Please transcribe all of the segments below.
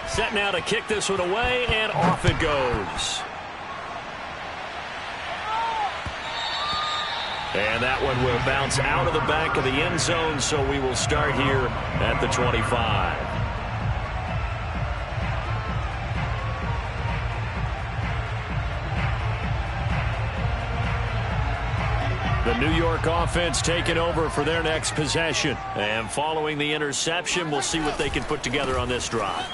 Set now to kick this one away, and off it goes. And that one will bounce out of the back of the end zone, so we will start here at the 25. The New York offense taking over for their next possession. And following the interception, we'll see what they can put together on this drive.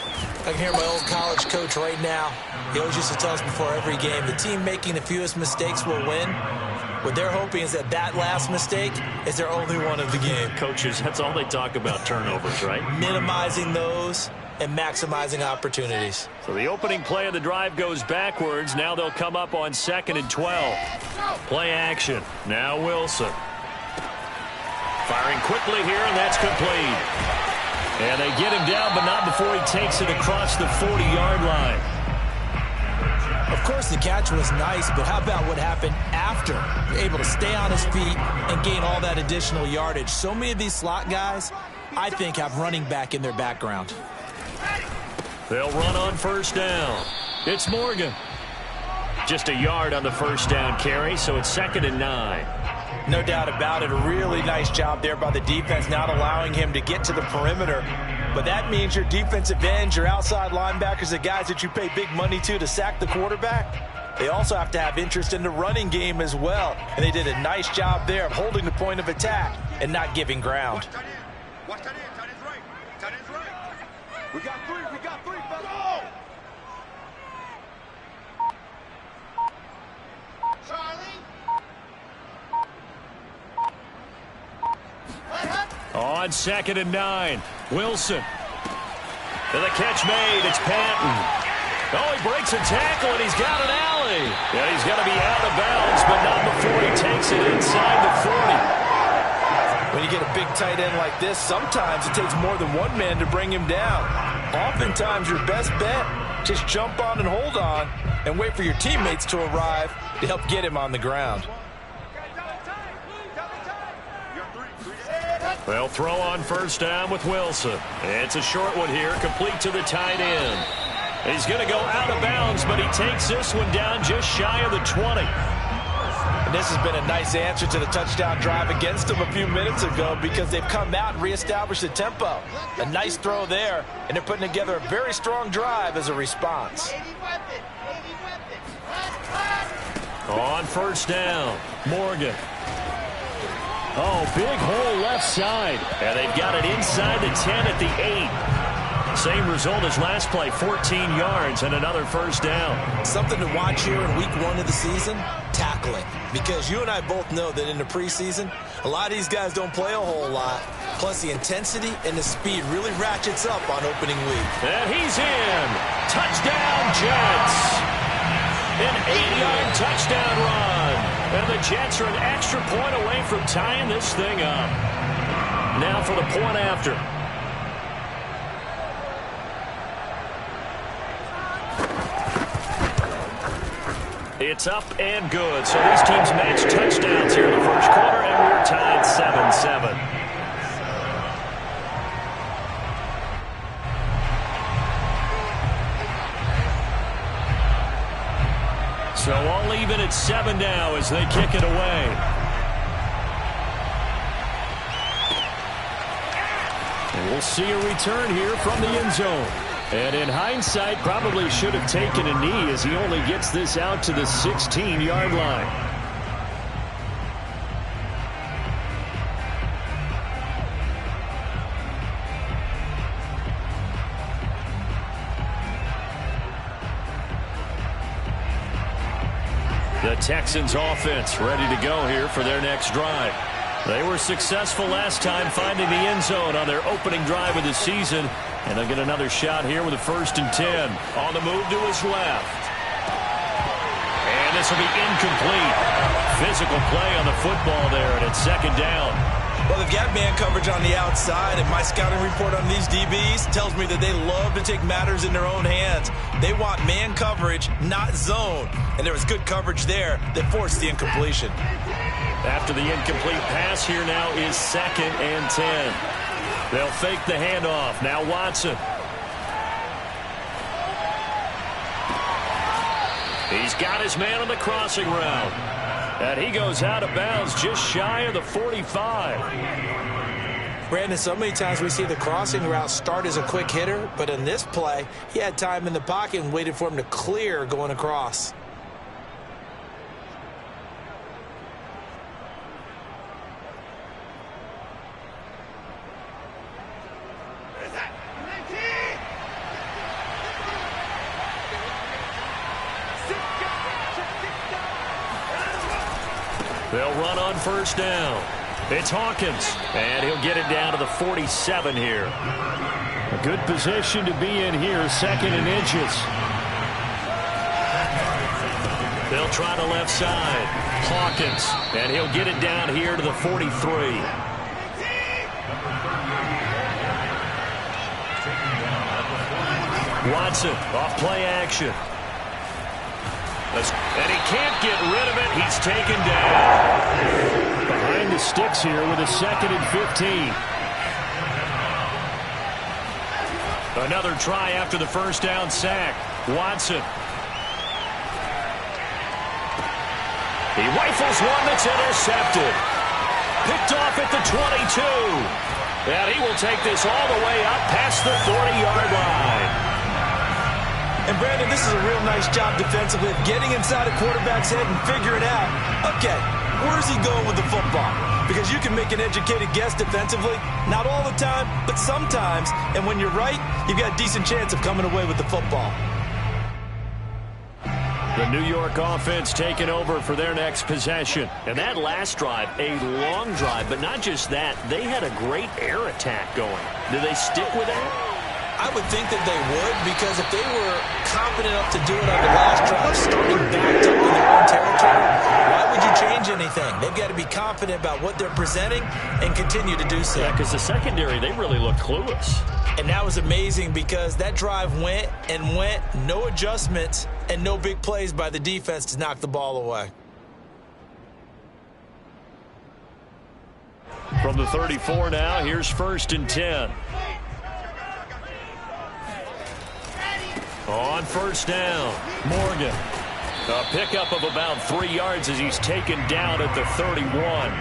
I can hear my old college coach right now. He always used to tell us before every game, the team making the fewest mistakes will win. What they're hoping is that last mistake is their only one of the game. Coaches, that's all they talk about, turnovers, right? Minimizing those and maximizing opportunities. So the opening play of the drive goes backwards. Now they'll come up on 2nd and 12. Play action. Now Wilson. Firing quickly here, and that's complete. And they get him down, but not before he takes it across the 40-yard line. Of course, the catch was nice, but how about what happened after? You're able to stay on his feet and gain all that additional yardage. So many of these slot guys, I think, have running back in their background. They'll run on first down. It's Morgan. Just a yard on the first down carry, so it's 2nd and 9. No doubt about it. A really nice job there by the defense, not allowing him to get to the perimeter. But that means your defensive ends, your outside linebackers, the guys that you pay big money to sack the quarterback, they also have to have interest in the running game as well. And they did a nice job there of holding the point of attack and not giving ground. Watch that in. Tight end's right. Tight end's right. We got three. We got three. Go! Charlie. On 2nd and 9. Wilson. And the catch made. It's Patton. Oh, he breaks a tackle, and he's got an alley. Yeah, he's got to be out of bounds, but not before he takes it inside the 40. When you get a big tight end like this, sometimes it takes more than one man to bring him down. Oftentimes, your best bet, just jump on and hold on and wait for your teammates to arrive to help get him on the ground. They'll throw on first down with Wilson. It's a short one here, complete to the tight end. He's going to go out of bounds, but he takes this one down just shy of the 20. And this has been a nice answer to the touchdown drive against them a few minutes ago because they've come out and reestablished the tempo. A nice throw there, and they're putting together a very strong drive as a response. On first down, Morgan. Oh, big hole left side. And they've got it inside the 10 at the 8. Same result as last play, 14 yards and another first down. Something to watch here in week 1 of the season, tackling. Because you and I both know that in the preseason, a lot of these guys don't play a whole lot. Plus, the intensity and the speed really ratchets up on opening week. And he's in. Touchdown, Jets. An 8-yard touchdown run. And the Jets are an extra point away from tying this thing up. Now for the point after. It's up and good. So these teams match touchdowns here in the first quarter, and we're tied 7-7. So all even at 7 now as they kick it away. And we'll see a return here from the end zone. And in hindsight, probably should have taken a knee as he only gets this out to the 16-yard line. The Texans offense ready to go here for their next drive. They were successful last time finding the end zone on their opening drive of the season. And they'll get another shot here with a 1st and 10. On the move to his left. And this will be incomplete. Physical play on the football there, and it's 2nd down. Well, they've got man coverage on the outside, and my scouting report on these DBs tells me that they love to take matters in their own hands. They want man coverage, not zone. And there was good coverage there that forced the incompletion. After the incomplete pass, here now is 2nd and 10. They'll fake the handoff. Now Watson. He's got his man on the crossing route. And he goes out of bounds just shy of the 45. Brandon, so many times we see the crossing route start as a quick hitter, but in this play, he had time in the pocket and waited for him to clear going across. They'll run on first down. It's Hawkins, and he'll get it down to the 47 here. A good position to be in here, 2nd and inches. They'll try the left side. Hawkins, and he'll get it down here to the 43. Watson, off play action. And he can't get rid of it. He's taken down. Behind the sticks here with a 2nd and 15. Another try after the first down sack. Watson. He rifles one that's intercepted. Picked off at the 22. And he will take this all the way up past the 40-yard line. And, Brandon, this is a real nice job defensively of getting inside a quarterback's head and figuring out, okay, where's he going with the football? Because you can make an educated guess defensively, not all the time, but sometimes. And when you're right, you've got a decent chance of coming away with the football. The New York offense taking over for their next possession. And that last drive, a long drive, but not just that. They had a great air attack going. Do they stick with that? I would think that they would, because if they were confident enough to do it on the last drive, starting backed up in their own territory, why would you change anything? They've got to be confident about what they're presenting and continue to do so. Yeah, because the secondary, they really looked clueless. And that was amazing because that drive went and went, no adjustments, and no big plays by the defense to knock the ball away. From the 34 now, here's 1st and 10. On first down, Morgan. A pickup of about 3 yards as he's taken down at the 31.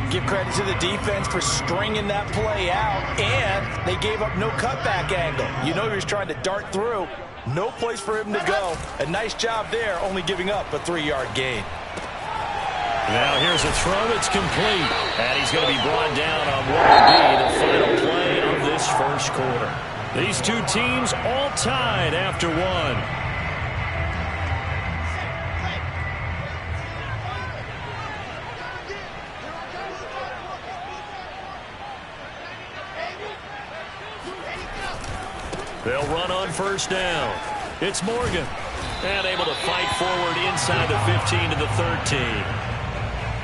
Give credit to the defense for stringing that play out, and they gave up no cutback angle. You know he was trying to dart through. No place for him to go. A nice job there, only giving up a 3-yard gain. Now here's a throw that's complete, and he's going to be brought down on what will be the final play of this first quarter. These two teams all tied after one. They'll run on first down. It's Morgan. And able to fight forward inside the 15 to the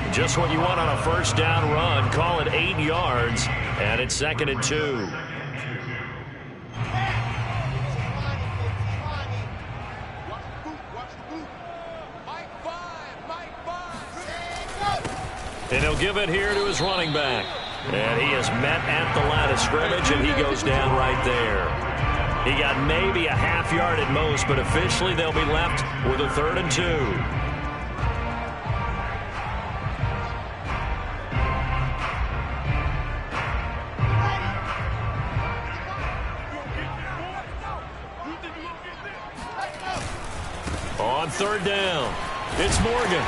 13. Just what you want on a first down run. Call it 8 yards. And it's 2nd and 2. And he'll give it here to his running back. And he is met at the line of scrimmage, and he goes down right there. He got maybe a half yard at most, but officially they'll be left with a 3rd and 2. On 3rd down, it's Morgan.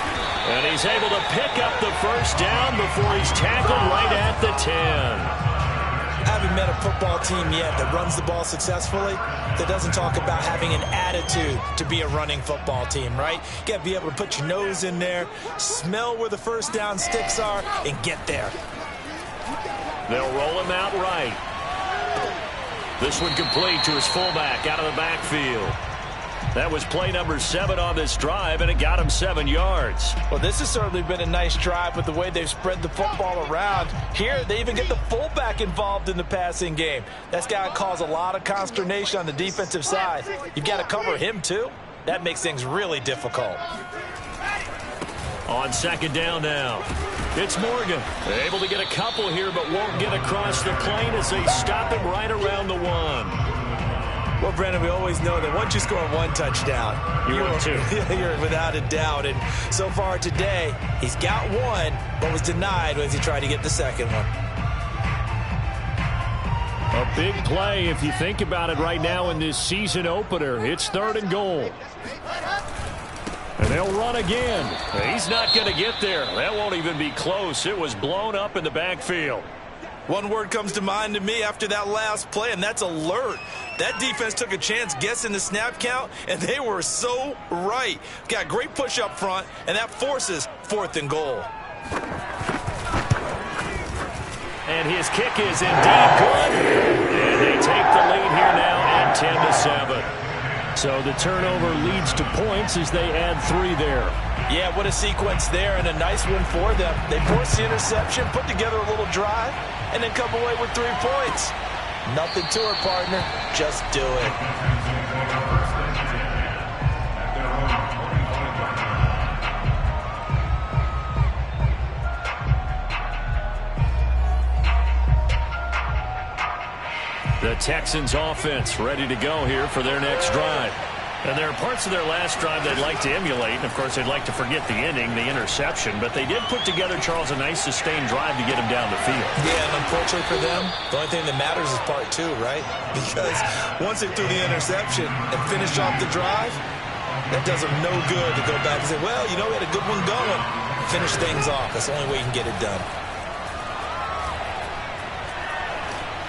And he's able to pick up the first down before he's tackled right at the 10. I haven't met a football team yet that runs the ball successfully that doesn't talk about having an attitude to be a running football team, right? You got to be able to put your nose in there, smell where the first down sticks are, and get there. They'll roll him out right. This one complete to his fullback out of the backfield. That was play number 7 on this drive, and it got him 7 yards. Well, this has certainly been a nice drive with the way they've spread the football around. Here, they even get the fullback involved in the passing game. That's got to cause a lot of consternation on the defensive side. You've got to cover him, too. That makes things really difficult. On 2nd down now, it's Morgan. They're able to get a couple here, but won't get across the plane as they stop him right around the 1. Well, Brandon, we always know that once you score one touchdown, you're two. You're without a doubt. And so far today, he's got one, but was denied as he tried to get the second one. A big play if you think about it right now in this season opener. It's 3rd and goal. And they'll run again. He's not going to get there. That won't even be close. It was blown up in the backfield. One word comes to mind to me after that last play, and that's alert. That defense took a chance guessing the snap count, and they were so right. Got great push up front, and that forces 4th and goal. And his kick is indeed good. And they take the lead here now at 10-7. So the turnover leads to points as they add 3 there. Yeah, what a sequence there, and a nice one for them. They forced the interception, put together a little drive, and then come away with 3 points. Nothing to it, partner. Just do it. The Texans offense ready to go here for their next drive. And there are parts of their last drive they'd like to emulate. And, of course, they'd like to forget the ending, the interception. But they did put together, Charles, a nice sustained drive to get him down the field. Yeah, and unfortunately for them, the only thing that matters is part 2, right? Because once they threw the interception and finished off the drive, that does them no good to go back and say, well, you know, we had a good one going. Finish things off. That's the only way you can get it done.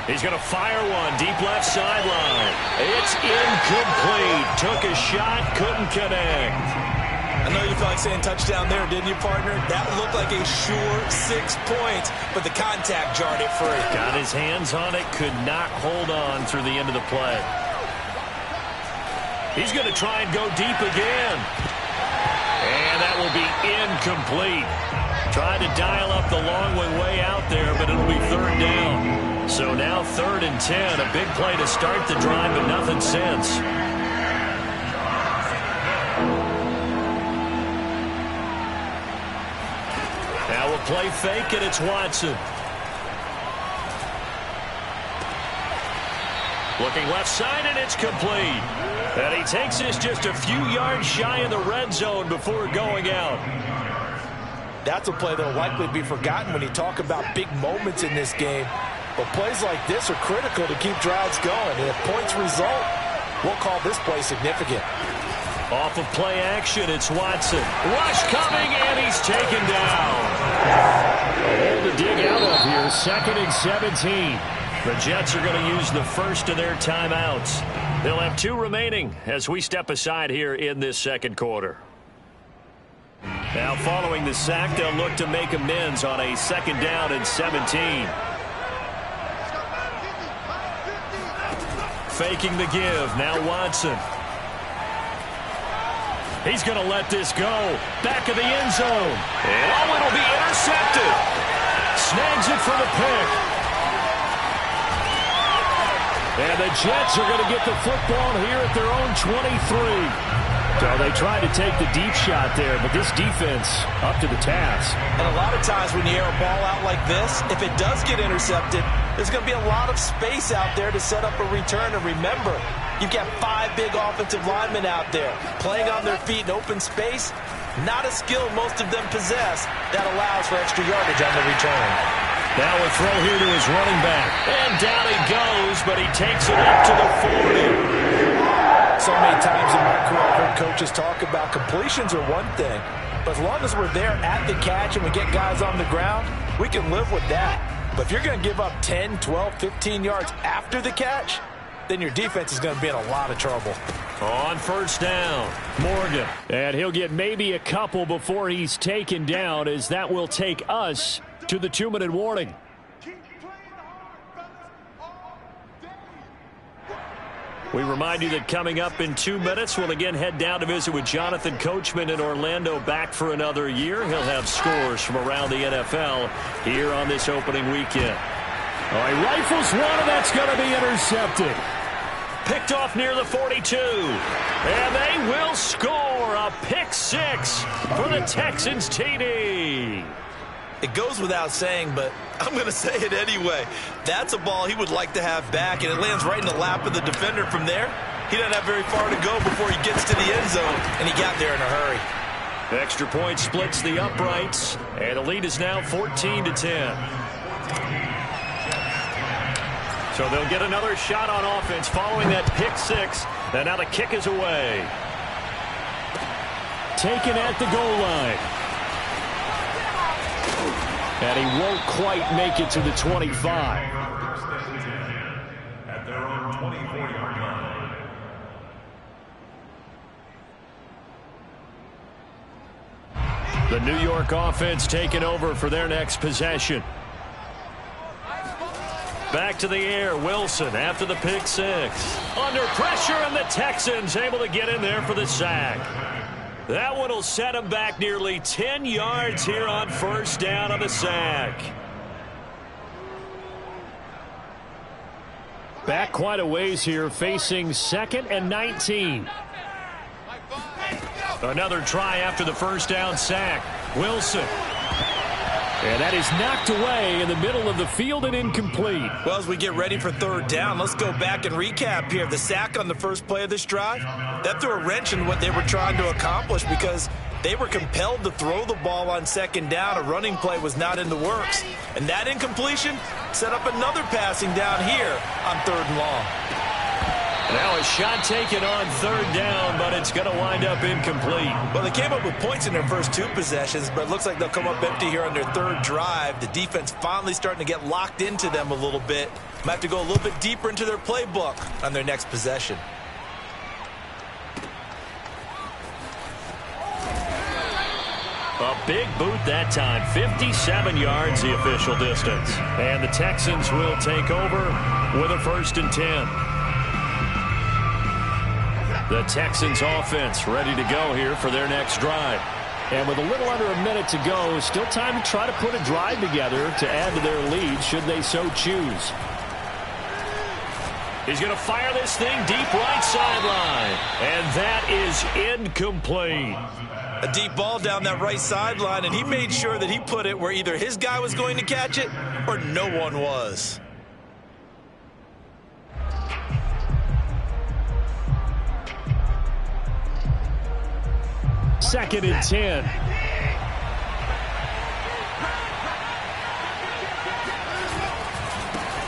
He's going to fire one deep left sideline. It's incomplete. Took a shot, couldn't connect. I know you felt like saying touchdown there, didn't you, partner? That looked like a sure 6 points, but the contact jarred it free. Got his hands on it, could not hold on through the end of the play. He's going to try and go deep again. And that will be incomplete. Tried to dial up the long one way out there, but it'll be 3rd down. So now 3rd and 10, a big play to start the drive, but nothing since. Now we'll play fake, and it's Watson. Looking left side, and it's complete. And he takes this just a few yards shy of the red zone before going out. That's a play that will likely be forgotten when you talk about big moments in this game. But plays like this are critical to keep drives going. And if points result, we'll call this play significant. Off of play action, it's Watson. Rush coming, and he's taken down. A hole to dig out of here, 2nd and 17. The Jets are going to use the first of their timeouts. They'll have 2 remaining as we step aside here in this 2nd quarter. Now following the sack, they'll look to make amends on a 2nd down and 17. Faking the give, now Watson. He's going to let this go. Back of the end zone. And it'll be intercepted. Snags it for the pick. And the Jets are going to get the football here at their own 23. So they tried to take the deep shot there, but this defense up to the task. And a lot of times when you air a ball out like this, if it does get intercepted, there's going to be a lot of space out there to set up a return. And remember, you've got 5 big offensive linemen out there playing on their feet in open space. Not a skill most of them possess that allows for extra yardage on the return. Now a throw here to his running back. And down he goes, but he takes it up to the 40. So many times in my career, I've heard coaches talk about completions are one thing, but as long as we're there at the catch and we get guys on the ground, we can live with that. But if you're going to give up 10, 12, 15 yards after the catch, then your defense is going to be in a lot of trouble. On 1st down, Morgan. And he'll get maybe a couple before he's taken down, as that will take us to the 2-minute warning. We remind you that coming up in 2 minutes, we'll again head down to visit with Jonathan Coachman in Orlando, back for another year. He'll have scores from around the NFL here on this opening weekend. All right, rifles one, and that's going to be intercepted. Picked off near the 42. And they will score a pick 6 for the Texans TD. It goes without saying, but I'm going to say it anyway. That's a ball he would like to have back, and it lands right in the lap of the defender. From there, he doesn't have very far to go before he gets to the end zone, and he got there in a hurry. Extra point splits the uprights, and the lead is now 14-10. So they'll get another shot on offense following that pick six, and now the kick is away. Taken at the goal line. And he won't quite make it to the 25. At their own 24-yard line. The New York offense taking over for their next possession. Back to the air, Wilson after the pick six. Under pressure, and the Texans able to get in there for the sack. That one will set him back nearly 10 yards here on first down on the sack. Back quite a ways here, facing 2nd and 19. Another try after the first down sack. Wilson. And that is knocked away in the middle of the field and incomplete. Well, as we get ready for third down, let's go back and recap here. The sack on the first play of this drive, that threw a wrench in what they were trying to accomplish because they were compelled to throw the ball on second down. A running play was not in the works. And that incompletion set up another passing down here on third and long. Now a shot taken on third down, but it's going to wind up incomplete. Well, they came up with points in their first two possessions, but it looks like they'll come up empty here on their third drive. The defense finally starting to get locked into them a little bit. Might have to go a little bit deeper into their playbook on their next possession. A big boot that time, 57 yards the official distance. And the Texans will take over with a 1st and 10. The Texans offense ready to go here for their next drive. And with a little under a minute to go, still time to try to put a drive together to add to their lead should they so choose. He's going to fire this thing deep right sideline. And that is incomplete. A deep ball down that right sideline, and he made sure that he put it where either his guy was going to catch it or no one was. Second and 10.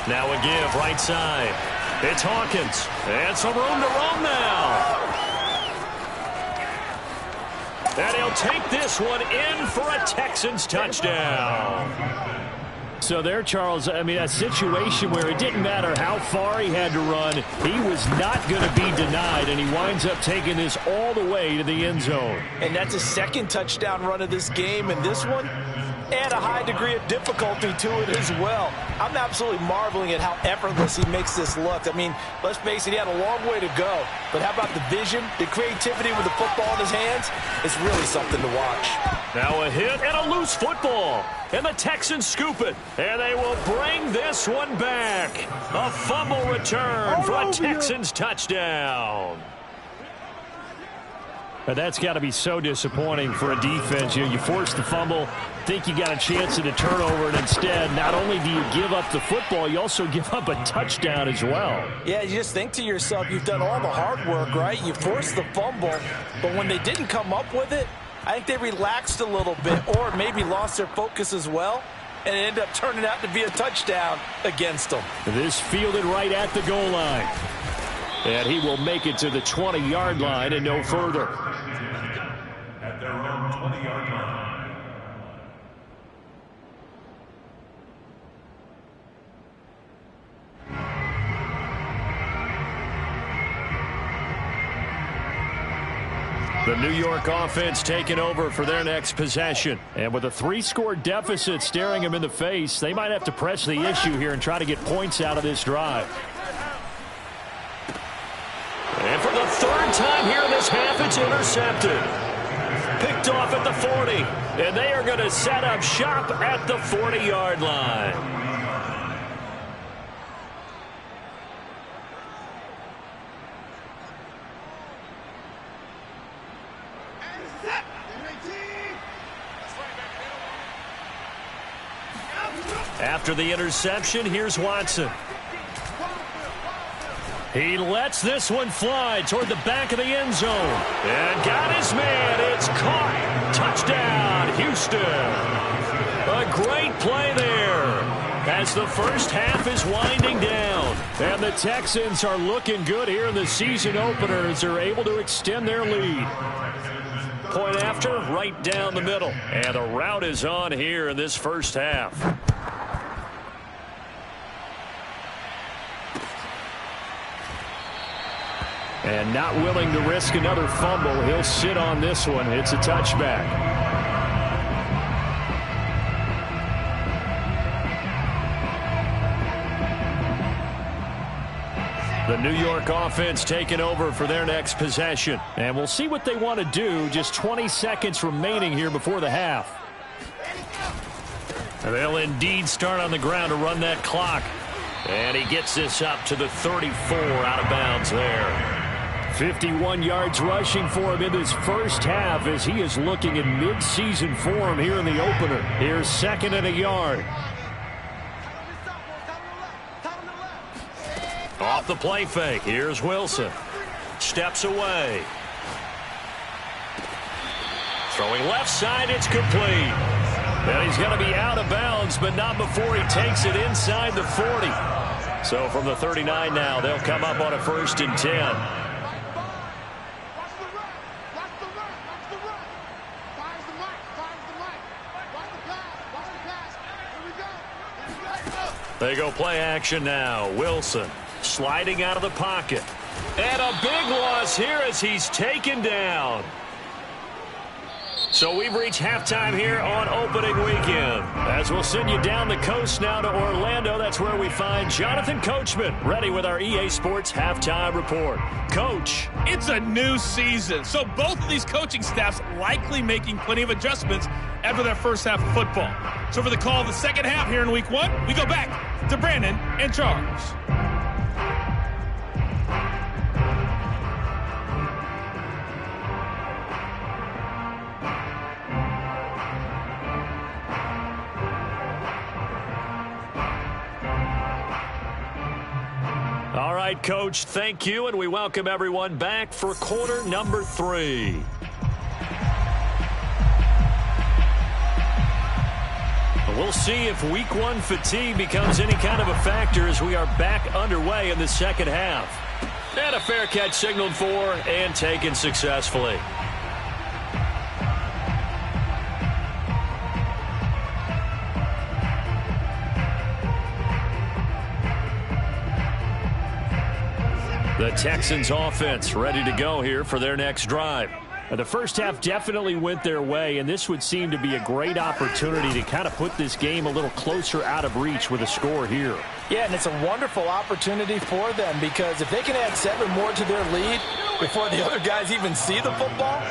Now a give right side. It's Hawkins. And some room to run now. And he'll take this one in for a Texans touchdown. So there, Charles, I mean, a situation where it didn't matter how far he had to run, he was not going to be denied, and he winds up taking this all the way to the end zone. And that's his second touchdown run of this game, and this one, and a high degree of difficulty to it as well. I'm absolutely marveling at how effortless he makes this look. I mean, let's face it, he had a long way to go. But how about the vision, the creativity with the football in his hands? It's really something to watch. Now a hit and a loose football. And the Texans scoop it. And they will bring this one back. A fumble return for a Texans touchdown. And that's got to be so disappointing for a defense. You know, you force the fumble, think you got a chance at a turnover, and instead, not only do you give up the football, you also give up a touchdown as well. Yeah, you just think to yourself, you've done all the hard work, right? You forced the fumble, but when they didn't come up with it, I think they relaxed a little bit or maybe lost their focus as well, and it ended up turning out to be a touchdown against them. This fielded right at the goal line. And he will make it to the 20-yard line and no further. At their own 20-yard line. The New York offense taking over for their next possession. And with a 3-score deficit staring them in the face, they might have to press the issue here and try to get points out of this drive. And for the third time here in this half, it's intercepted. Picked off at the 40. And they are going to set up shop at the 40-yard line. After the interception, here's Watson. He lets this one fly toward the back of the end zone. And got his man. It's caught. Touchdown, Houston. A great play there as the first half is winding down. And the Texans are looking good here in the season opener as they're able to extend their lead. Point after, right down the middle. And the route is on here in this first half. And not willing to risk another fumble. He'll sit on this one. It's a touchback. The New York offense taking over for their next possession. And we'll see what they want to do. Just 20 seconds remaining here before the half. And they'll indeed start on the ground to run that clock. And he gets this up to the 34 out of bounds there. 51 yards rushing for him in this first half as he is looking in mid-season form here in the opener. Here's second and a yard. Off the play fake. Here's Wilson. Steps away. Throwing left side. It's complete. And he's going to be out of bounds, but not before he takes it inside the 40. So from the 39 now, they'll come up on a 1st and 10. They go play action now. Wilson sliding out of the pocket. And a big loss here as he's taken down. So we've reached halftime here on opening weekend. As we'll send you down the coast now to Orlando. That's where we find Jonathan Coachman ready with our EA Sports halftime report. Coach. It's a new season, so both of these coaching staffs likely making plenty of adjustments after that first half of football. So for the call of the second half here in week 1, we go back to Brandon and Charles. All right, Coach, thank you, and we welcome everyone back for quarter number 3. We'll see if week 1 fatigue becomes any kind of a factor as we are back underway in the second half. And a fair catch signaled for and taken successfully. The Texans offense ready to go here for their next drive. The first half definitely went their way, and this would seem to be a great opportunity to kind of put this game a little closer out of reach with a score here. Yeah, and it's a wonderful opportunity for them because if they can add 7 more to their lead before the other guys even see the football,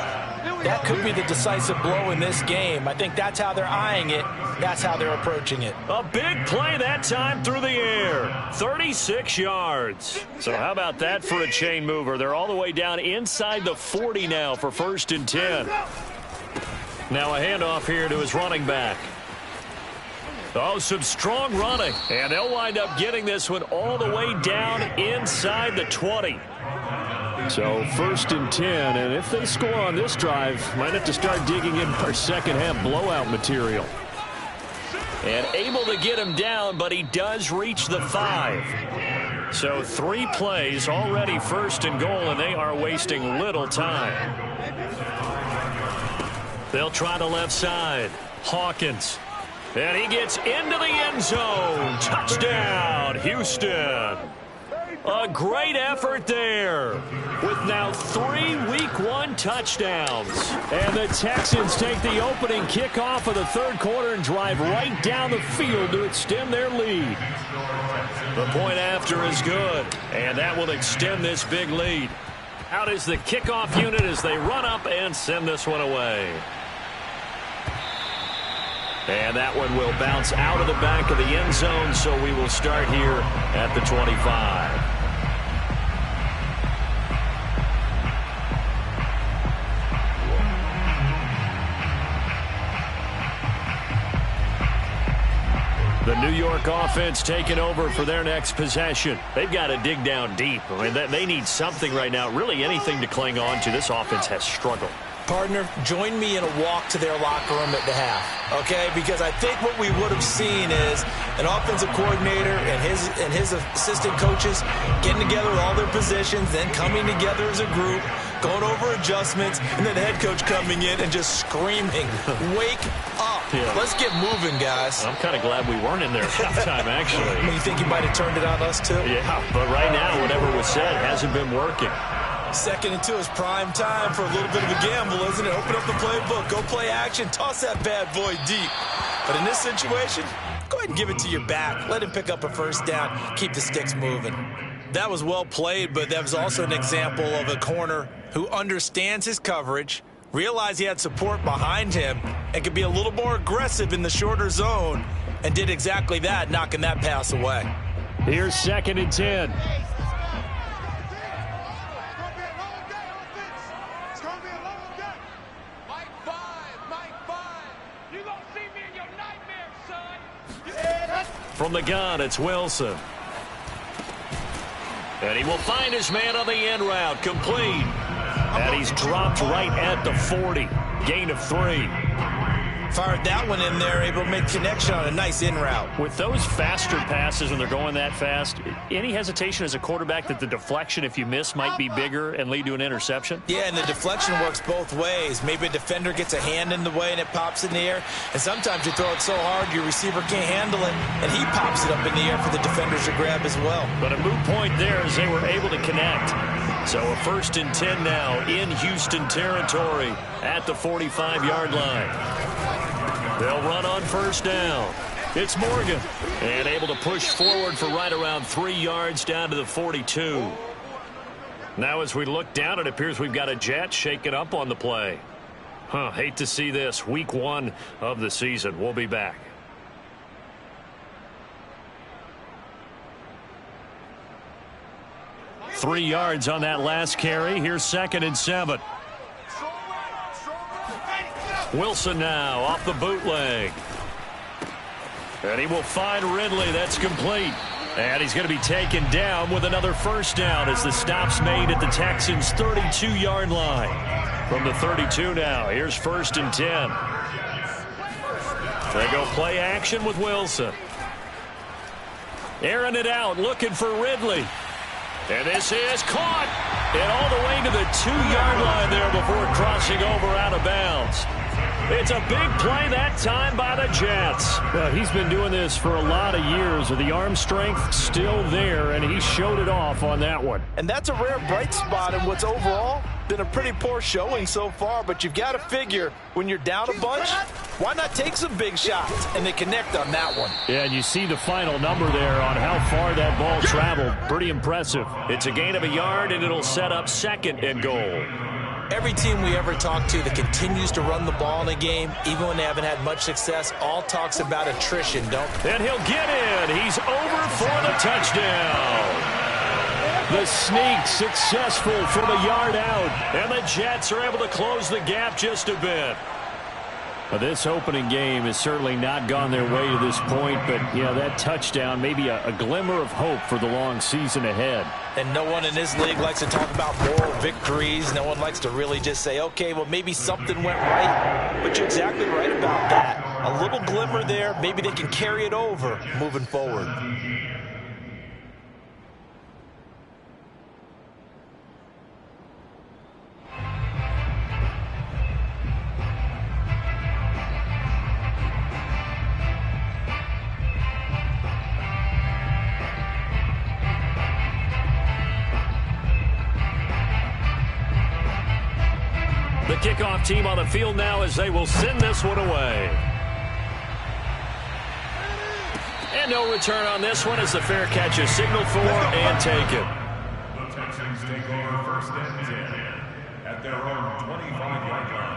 that could be the decisive blow in this game. I think that's how they're eyeing it. That's how they're approaching it. A big play that time through the air. 36 yards. So how about that for a chain mover? They're all the way down inside the 40 now for 1st and 10. Now a handoff here to his running back. Oh, some strong running. And they'll wind up getting this one all the way down inside the 20. So 1st and 10, and if they score on this drive, might have to start digging in for second half blowout material. And able to get him down, but he does reach the 5. So 3 plays already 1st and goal, and they are wasting little time. They'll try the left side. Hawkins. And he gets into the end zone. Touchdown, Houston. A great effort there with now 3 week 1 touchdowns. And the Texans take the opening kickoff of the 3rd quarter and drive right down the field to extend their lead. The point after is good, and that will extend this big lead. Out is the kickoff unit as they run up and send this one away. And that one will bounce out of the back of the end zone, so we will start here at the 25. The The New York offense taking over for their next possession. They've got to dig down deep. I mean, they need something right now, really anything to cling on to. This offense has struggled. Partner, join me in a walk to their locker room at the half, okay? Because I think what we would have seen is an offensive coordinator and his assistant coaches getting together with all their positions, then coming together as a group, going over adjustments, and then the head coach coming in and just screaming, wake up. Yeah. Let's get moving, guys. I'm kind of glad we weren't in there at halftime, actually. I mean, you think you might have turned it on us, too? Yeah, but right now, whatever was said hasn't been working. 2nd and 2 is prime time for a little bit of a gamble, isn't it? Open up the playbook, go play action, toss that bad boy deep. But in this situation, go ahead and give it to your back. Let him pick up a first down, keep the sticks moving. That was well played, but that was also an example of a corner who understands his coverage, realized he had support behind him, and could be a little more aggressive in the shorter zone, and did exactly that, knocking that pass away. Here's 2nd and 10. From the gun, it's Wilson. And he will find his man on the end route, complete. And he's dropped right at the 40. Gain of 3. Fired that one in there, able to make connection on a nice in route. With those faster passes when they're going that fast, any hesitation as a quarterback that the deflection, if you miss, might be bigger and lead to an interception? Yeah, and the deflection works both ways. Maybe a defender gets a hand in the way and it pops in the air. And sometimes you throw it so hard your receiver can't handle it, and he pops it up in the air for the defenders to grab as well. But a moot point there as they were able to connect. So a 1st and 10 now in Houston territory at the 45-yard line. They'll run on 1st down. It's Morgan. And able to push forward for right around 3 yards down to the 42. Now as we look down, it appears we've got a Jet shaking up on the play. Hate to see this. Week 1 of the season. We'll be back. Three yards on that last carry. Here's 2nd and 7. Wilson now off the bootleg. And he will find Ridley. That's complete. And he's going to be taken down with another 1st down as the stop's made at the Texans' 32-yard line. From the 32 now, here's 1st and 10. They go play action with Wilson. Airing it out, looking for Ridley. And this is caught. And all the way to the 2-yard line there before crossing over out of bounds. It's a big play that time by the Jets. Well, he's been doing this for a lot of years with the arm strength still there, and he showed it off on that one. And that's a rare bright spot in what's overall been a pretty poor showing so far, but you've got to figure when you're down a bunch, why not take some big shots? And they connect on that one. Yeah, and you see the final number there on how far that ball traveled. Pretty impressive. It's a gain of a yard, and it'll set up 2nd and goal. Every team we ever talk to that continues to run the ball in a game, even when they haven't had much success, all talks about attrition, don't they? And he'll get in. He's over for the touchdown. The sneak successful from a yard out. And the Jets are able to close the gap just a bit. Well, this opening game has certainly not gone their way to this point, but, yeah, that touchdown, maybe a glimmer of hope for the long season ahead. And no one in this league likes to talk about moral victories. No one likes to really just say, okay, well, maybe something went right. But you're exactly right about that. A little glimmer there. Maybe they can carry it over moving forward. The kickoff team on the field now as they will send this one away. And no return on this one as the fair catch is signaled for and taken. The Texans take over 1st and 10 at their own 25-yard line.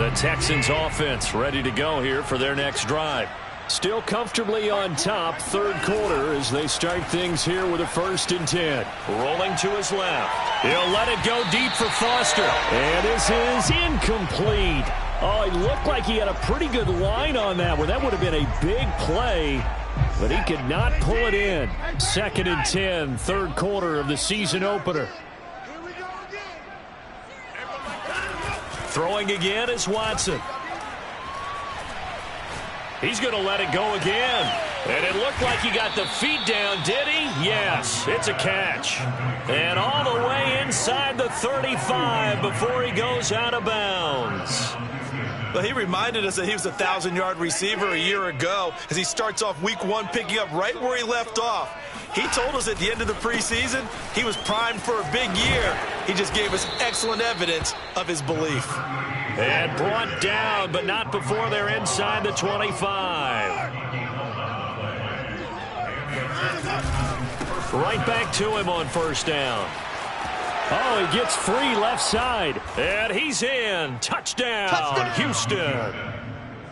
The Texans offense ready to go here for their next drive. Still comfortably on top, third quarter as they start things here with a 1st and 10. Rolling to his left. He'll let it go deep for Foster. And this is incomplete. Oh, it looked like he had a pretty good line on that one. That would have been a big play, but he could not pull it in. 2nd and 10, third quarter of the season opener. Throwing again is Watson. He's going to let it go again. And it looked like he got the feet down, did he? Yes, it's a catch. And all the way inside the 35 before he goes out of bounds. Well, he reminded us that he was a 1,000-yard receiver a year ago as he starts off week 1 picking up right where he left off. He told us at the end of the preseason he was primed for a big year. He just gave us excellent evidence of his belief. And brought down, but not before they're inside the 25. Right back to him on 1st down. Oh, he gets free left side. And he's in. Touchdown, Houston.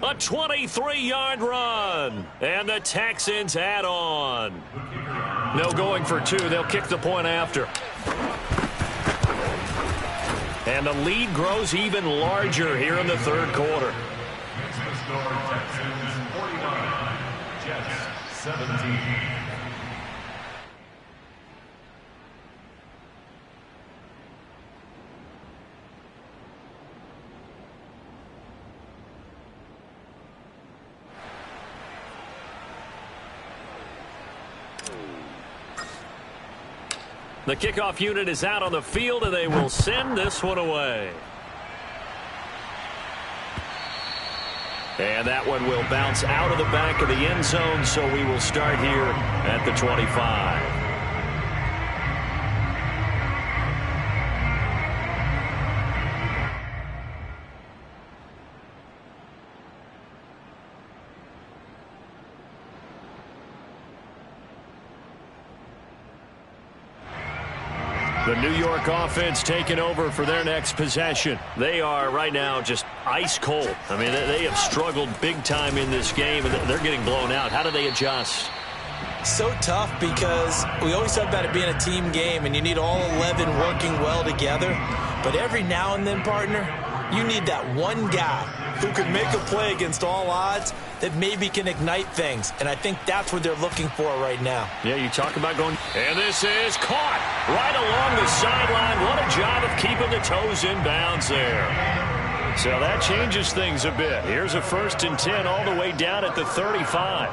A 23-yard run. And the Texans add on. No going for 2. They'll kick the point after. And the lead grows even larger here in the third quarter. Texans 49, Jets 17. The kickoff unit is out on the field, and they will send this one away. And that one will bounce out of the back of the end zone, so we will start here at the 25. The New York offense taking over for their next possession. They are right now just ice cold. I mean, they have struggled big time in this game, and they're getting blown out. How do they adjust? So tough because we always talk about it being a team game, and you need all 11 working well together. But every now and then, partner, you need that one guy who can make a play against all odds that maybe can ignite things. And I think that's what they're looking for right now. Yeah, you talk about going. And this is caught right along the sideline. What a job of keeping the toes in bounds there. So that changes things a bit. Here's a 1st and 10 all the way down at the 35.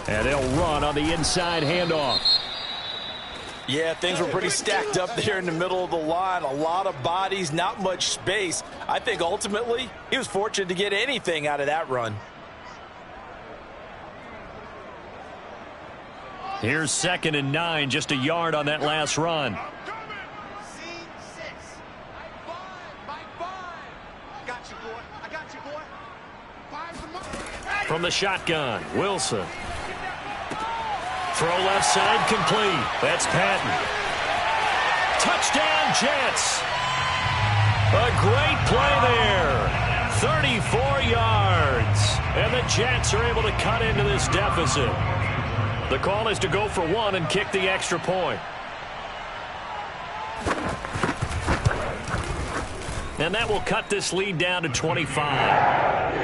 And they'll run on the inside handoff. Yeah, things were pretty stacked up there in the middle of the line. A lot of bodies, not much space. I think ultimately he was fortunate to get anything out of that run. Here's 2nd and 9, just a yard on that last run. From the shotgun, Wilson. Throw left side complete. That's Patton. Touchdown, Jets. A great play there. 34 yards. And the Jets are able to cut into this deficit. The call is to go for 1 and kick the extra point. And that will cut this lead down to 25.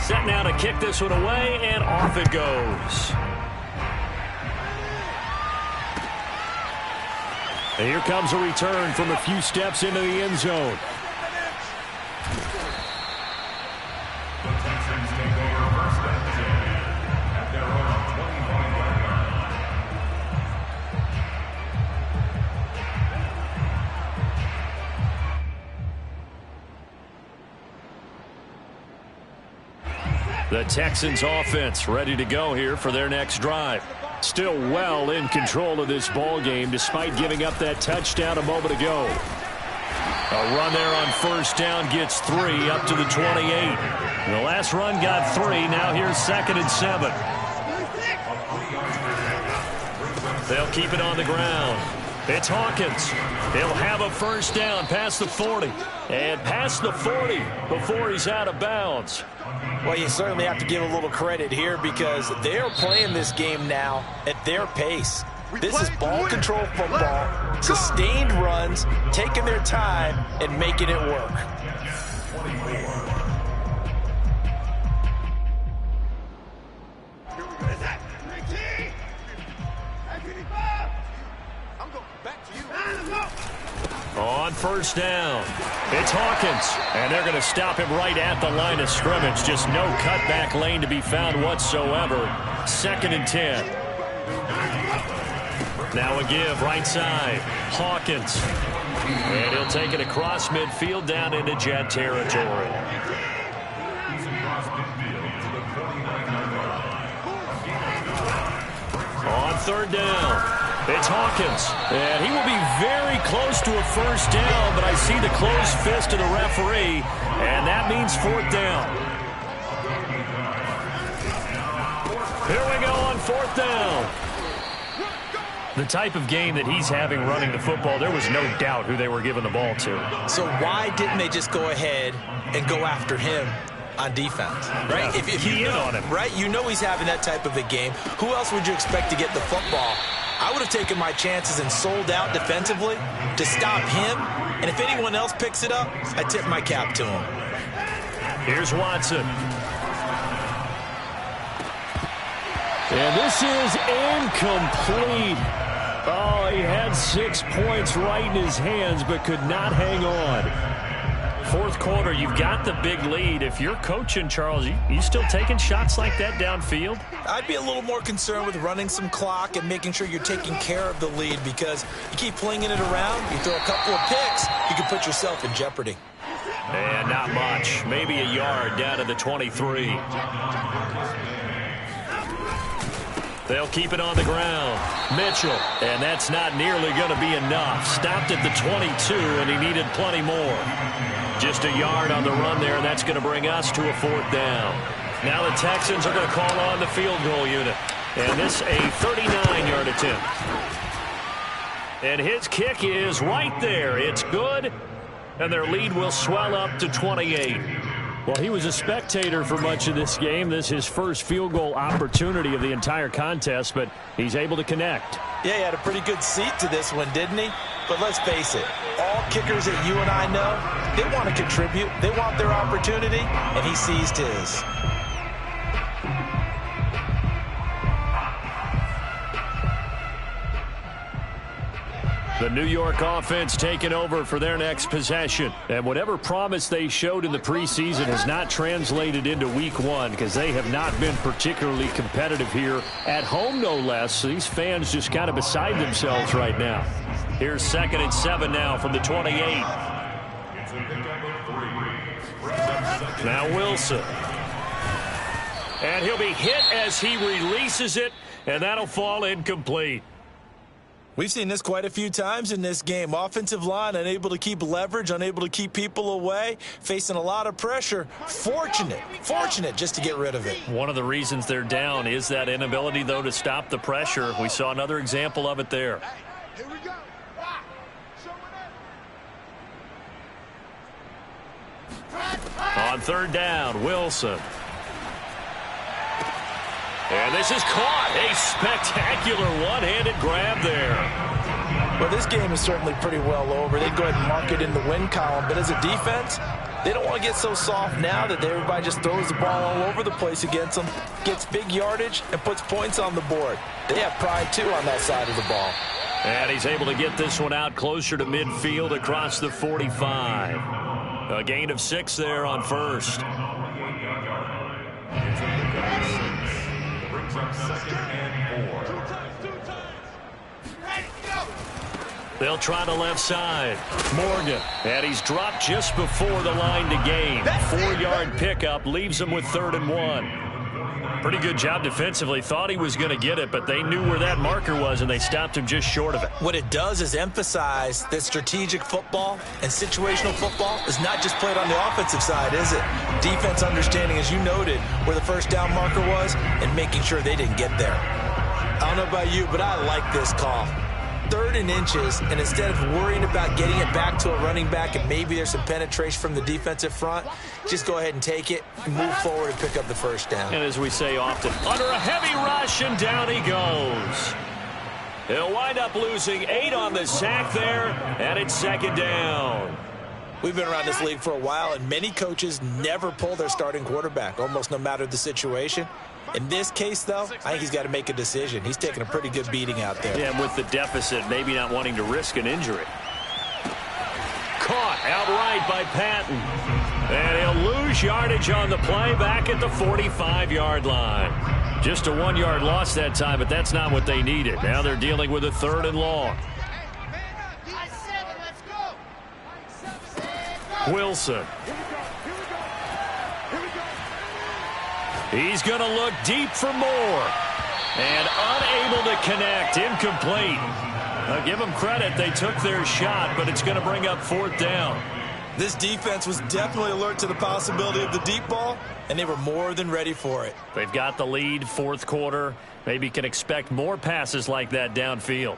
Set now to kick this one away, and off it goes. And here comes a return from a few steps into the end zone. The Texans take over 1st and 10 at their own 25-yard line. The Texans offense ready to go here for their next drive. Still well in control of this ball game despite giving up that touchdown a moment ago. A run there on first down gets 3 up to the 28. The last run got 3. Now here's 2nd and 7. They'll keep it on the ground. It's Hawkins. He'll have a first down past the 40. And past the 40 before he's out of bounds. Well, you certainly have to give a little credit here because they're playing this game now at their pace. This is ball control football, sustained runs, taking their time, and making it work. On first down, it's Hawkins, and they're going to stop him right at the line of scrimmage. Just no cutback lane to be found whatsoever. 2nd and 10. Now a give right side. Hawkins. And he'll take it across midfield down into Jet territory. On 3rd down. It's Hawkins, and he will be very close to a first down, but I see the closed fist of the referee, and that means 4th down. Here we go on 4th down. The type of game that he's having running the football, there was no doubt who they were giving the ball to. So why didn't they just go ahead and go after him on defense, right? Yeah, if you know, on him. right? You know he's having that type of a game. Who else would you expect to get the football? I would have taken my chances and sold out defensively to stop him. And if anyone else picks it up, I tip my cap to him. Here's Watson. And this is incomplete. Oh, he had 6 points right in his hands, but could not hang on. 4th quarter, you've got the big lead. If you're coaching, Charles, you still taking shots like that downfield? I'd be a little more concerned with running some clock and making sure you're taking care of the lead because you keep flinging it around, you throw a couple of picks, you can put yourself in jeopardy. And not much. Maybe a yard down to the 23. They'll keep it on the ground. Mitchell, and that's not nearly going to be enough. Stopped at the 22, and he needed plenty more. Just a yard on the run there, and that's going to bring us to a 4th down. Now the Texans are going to call on the field goal unit. And this a 39-yard attempt. And his kick is right there. It's good, and their lead will swell up to 28. Well, he was a spectator for much of this game. This is his first field goal opportunity of the entire contest, but he's able to connect. Yeah, he had a pretty good seat to this one, didn't he? But let's face it, all kickers that you and I know, they want to contribute. They want their opportunity, and he seized his. The New York offense taking over for their next possession. And whatever promise they showed in the preseason has not translated into week 1 because they have not been particularly competitive here at home, no less. So these fans just kind of beside themselves right now. Here's 2nd and 7 now from the 28. Now Wilson. And he'll be hit as he releases it, and that'll fall incomplete. We've seen this quite a few times in this game. Offensive line unable to keep leverage, unable to keep people away, facing a lot of pressure. Fortunate just to get rid of it. One of the reasons they're down is that inability, though, to stop the pressure. We saw another example of it there. Here we go. On 3rd down, Wilson. And this is caught. A spectacular one-handed grab there. Well, this game is certainly pretty well over. They'd go ahead and mark it in the win column. But as a defense, they don't want to get so soft now that everybody just throws the ball all over the place against them, gets big yardage, and puts points on the board. They have pride, too, on that side of the ball. And he's able to get this one out closer to midfield across the 45. A gain of 6 there on first. They'll try the left side. Morgan. And he's dropped just before the line to gain. 4-yard pickup leaves him with 3rd and 1. pretty good job defensively. Thought he was going to get it, but they knew where that marker was, and they stopped him just short of it. What it does is emphasize that strategic football and situational football is not just played on the offensive side, is it? Defense understanding, as you noted, where the first down marker was and making sure they didn't get there. I don't know about you, but I like this call. 3rd and inches, and instead of worrying about getting it back to a running back and maybe there's some penetration from the defensive front, just go ahead and take it, move forward, and pick up the first down. And as we say often, under a heavy rush, and down he goes. He'll wind up losing 8 on the sack there, and it's 2nd down. We've been around this league for a while, and many coaches never pull their starting quarterback, almost no matter the situation. In this case, though, I think he's got to make a decision. He's taking a pretty good beating out there. Yeah, and with the deficit, maybe not wanting to risk an injury. Caught outright by Patton. And he'll lose yardage on the play back at the 45-yard line. Just a 1-yard loss that time, but that's not what they needed. Now they're dealing with a 3rd and long. Wilson. He's going to look deep for more. And unable to connect. Incomplete. I'll give them credit. They took their shot, but it's going to bring up 4th down. This defense was definitely alert to the possibility of the deep ball, and they were more than ready for it. They've got the lead, 4th quarter. Maybe can expect more passes like that downfield.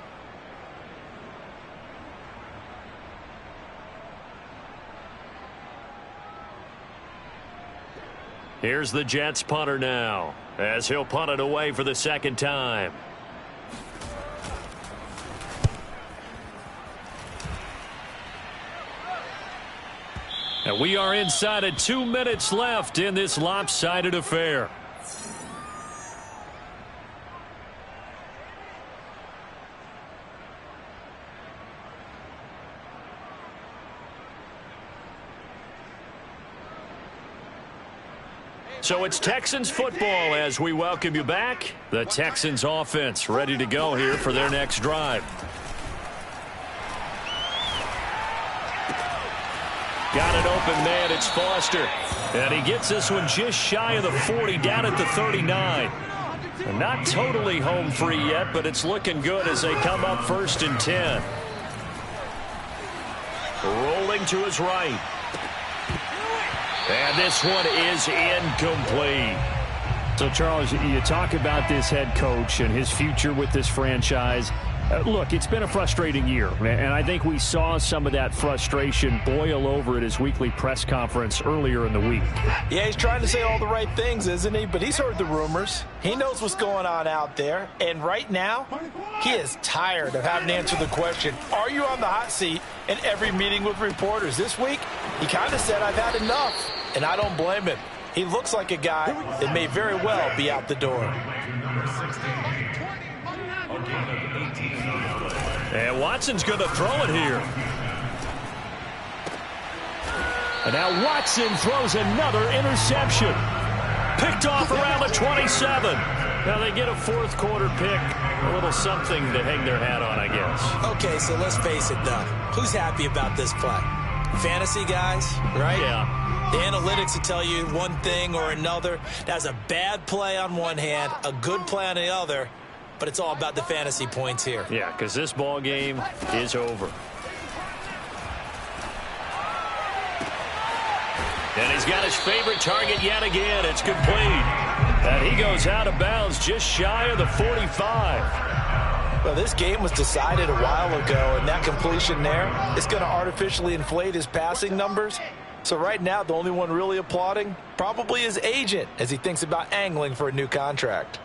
Here's the Jets punter now, as he'll punt it away for the 2nd time. And we are inside of 2 minutes left in this lopsided affair. So it's Texans football as we welcome you back. The Texans offense ready to go here for their next drive. Got it open, man. It's Foster. And he gets this one just shy of the 40, down at the 39. Not totally home free yet, but it's looking good as they come up 1st and 10. Rolling to his right. And this one is incomplete. So, Charles, you talk about this head coach and his future with this franchise. Look, it's been a frustrating year, and I think we saw some of that frustration boil over at his weekly press conference earlier in the week. Yeah, he's trying to say all the right things, isn't he? But he's heard the rumors. He knows what's going on out there. And right now, he is tired of having to answer the question, are you on the hot seat in every meeting with reporters? This week, he kind of said, I've had enough. And I don't blame him. He looks like a guy that may very well be out the door. And Watson's going to throw it here. And now Watson throws another interception. Picked off around the 27. Now they get a 4th quarter pick. A little something to hang their hat on, I guess. Okay, so let's face it, though. Who's happy about this play? Fantasy guys, right? Yeah. The analytics will tell you one thing or another. That's a bad play on one hand, a good play on the other, but it's all about the fantasy points here. Yeah, because this ball game is over. And he's got his favorite target yet again. It's complete. And he goes out of bounds just shy of the 45. Well, this game was decided a while ago, and that completion there is going to artificially inflate his passing numbers. So right now, the only one really applauding probably his agent as he thinks about angling for a new contract.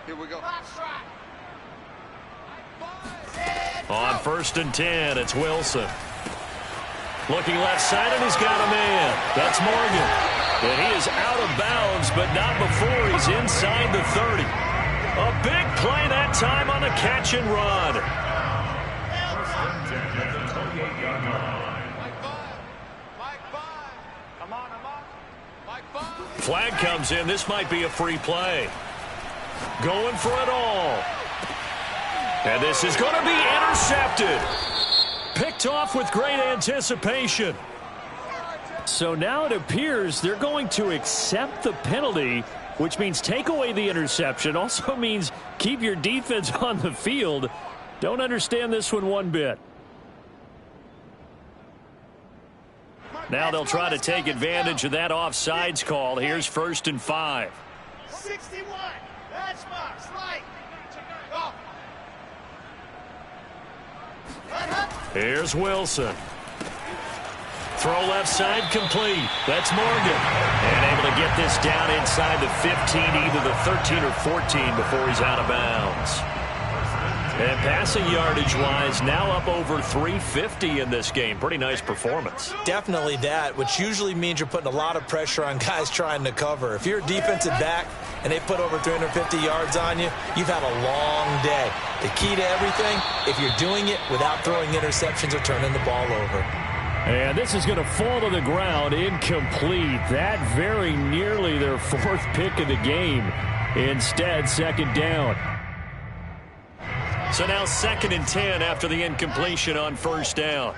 Here we go. On 1st and 10, it's Wilson. Looking left side, and he's got a man. That's Morgan. And he is out of bounds, but not before he's inside the 30. A big play that time on the catch and run. Flag comes in. This might be a free play. Going for it all. And this is going to be intercepted. Picked off with great anticipation. So now it appears they're going to accept the penalty, which means take away the interception. Also means keep your defense on the field. Don't understand this one bit. Now they'll try to take advantage of that offsides call. Here's 1st and 5. 61. That's box. Right. Go. Here's Wilson. Throw left side complete. That's Morgan. And able to get this down inside the 15, either the 13 or 14 before he's out of bounds. And passing yardage-wise, now up over 350 in this game. Pretty nice performance. Definitely that, which usually means you're putting a lot of pressure on guys trying to cover. If you're a defensive back and they put over 350 yards on you, you've had a long day. The key to everything, if you're doing it without throwing interceptions or turning the ball over. And this is going to fall to the ground, incomplete. That very nearly their 4th pick of the game. Instead, 2nd down. So now 2nd and 10 after the incompletion on 1st down.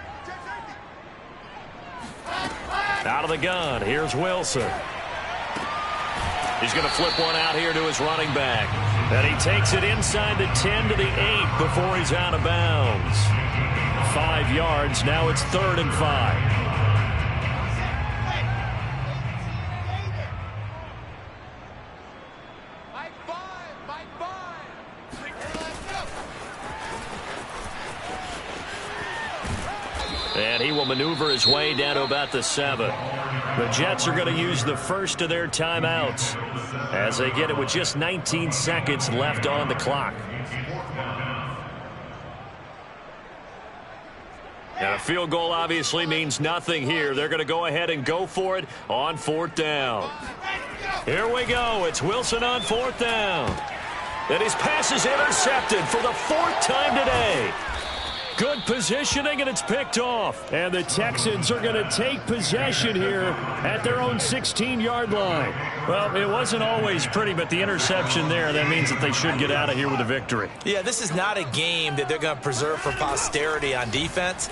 Out of the gun, here's Wilson. He's going to flip one out here to his running back. And he takes it inside the 10 to the 8 before he's out of bounds. 5 yards, now it's 3rd and 5. And he will maneuver his way down to about the 7. The Jets are going to use the first of their timeouts as they get it with just 19 seconds left on the clock. And a field goal obviously means nothing here. They're going to go ahead and go for it on 4th down. Here we go. It's Wilson on 4th down. And his pass is intercepted for the 4th time today. Good positioning, and it's picked off. And the Texans are going to take possession here at their own 16-yard line. Well, it wasn't always pretty, but the interception there, that means that they should get out of here with a victory. Yeah, this is not a game that they're going to preserve for posterity on defense,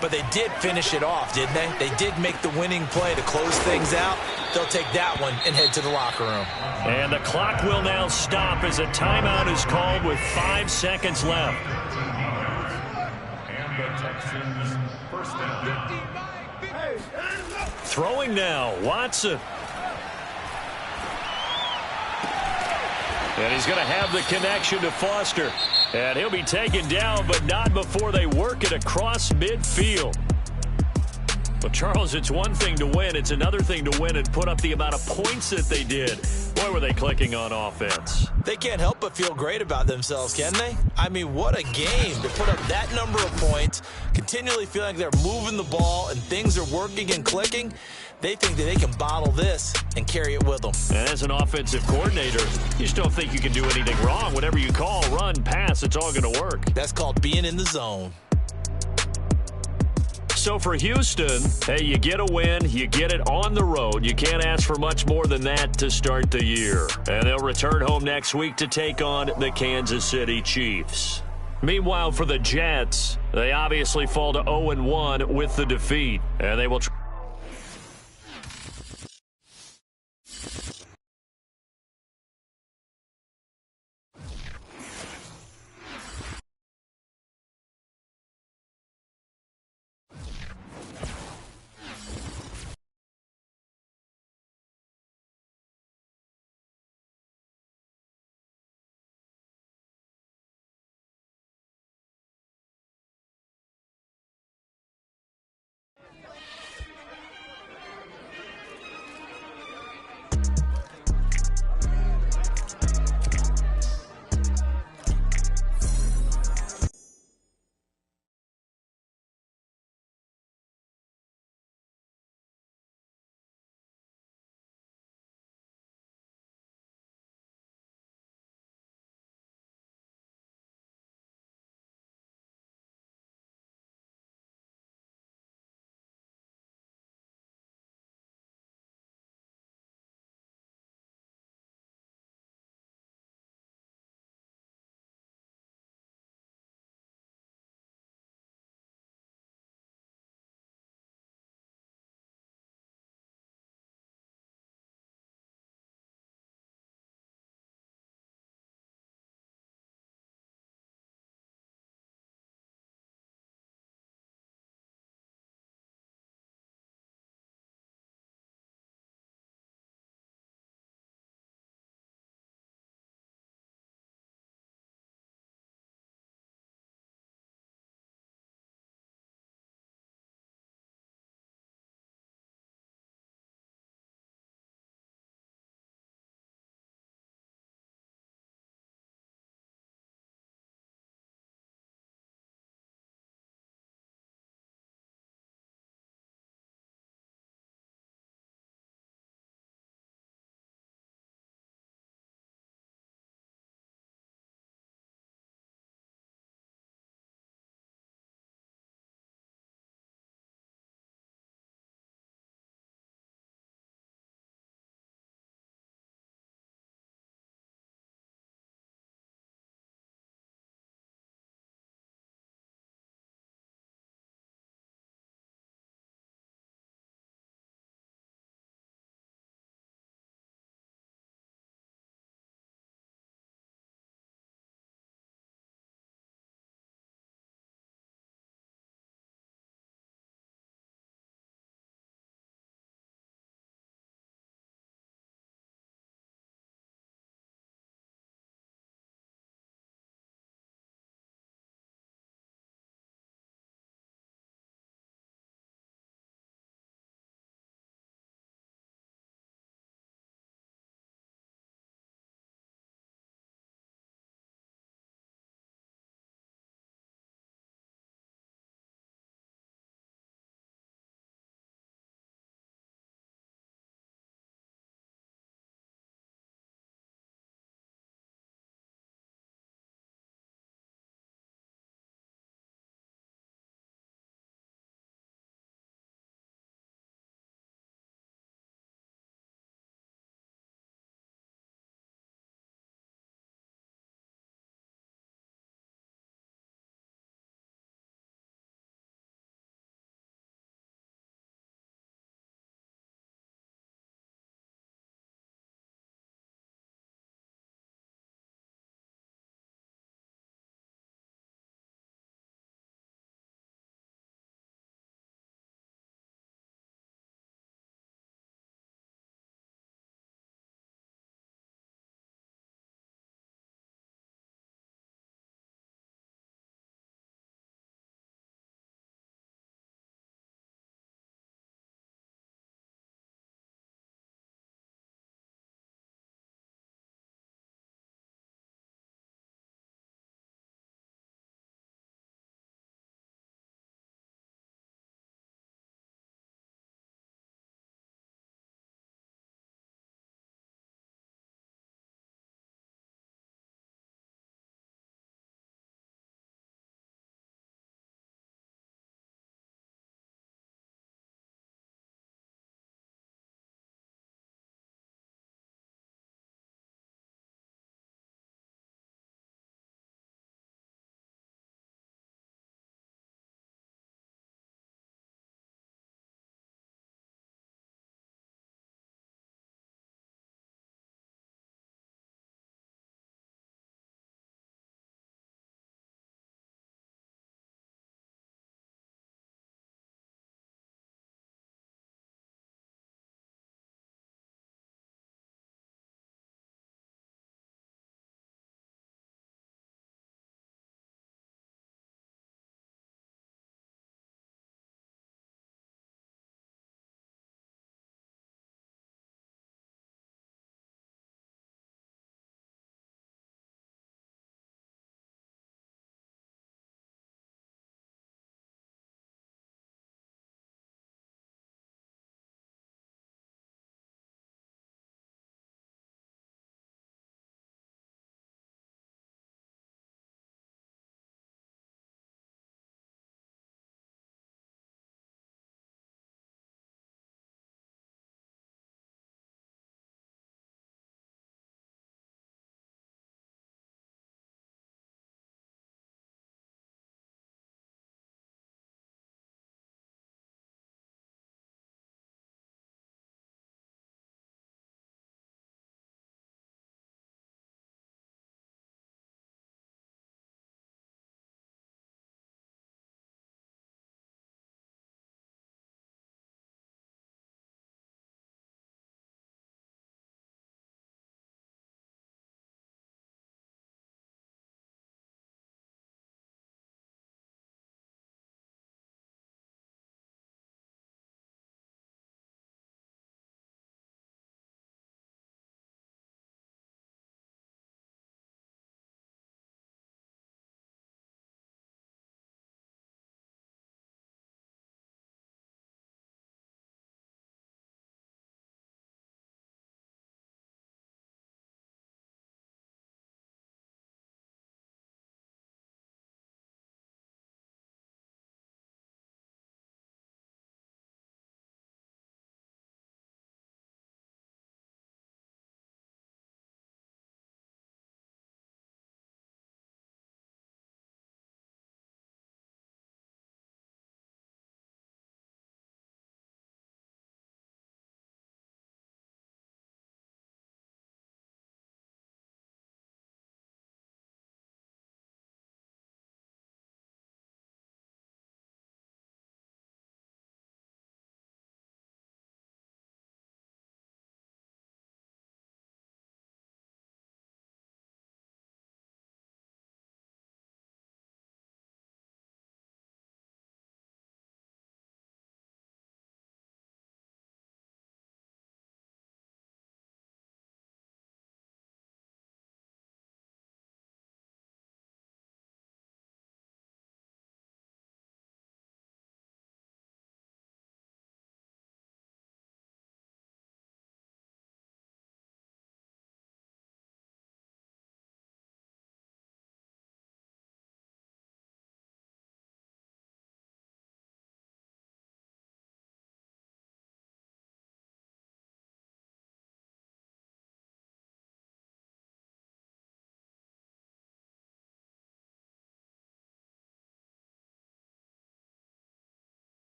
but they did finish it off, didn't they? They did make the winning play to close things out. They'll take that one and head to the locker room. And the clock will now stop as a timeout is called with 5 seconds left. And the Texans first down. Throwing now, Watson. And he's going to have the connection to Foster. And he'll be taken down, but not before they work it across midfield. Well, Charles, it's one thing to win. It's another thing to win and put up the amount of points that they did. Boy, were they clicking on offense. They can't help but feel great about themselves, can they? I mean, what a game to put up that number of points, continually feeling like they're moving the ball and things are working and clicking. They think that they can bottle this and carry it with them. And as an offensive coordinator, you just don't think you can do anything wrong. Whatever you call, run, pass, it's all going to work. That's called being in the zone. So for Houston, hey, you get a win, you get it on the road. You can't ask for much more than that to start the year. And they'll return home next week to take on the Kansas City Chiefs. Meanwhile, for the Jets, they obviously fall to 0-1 with the defeat. And they will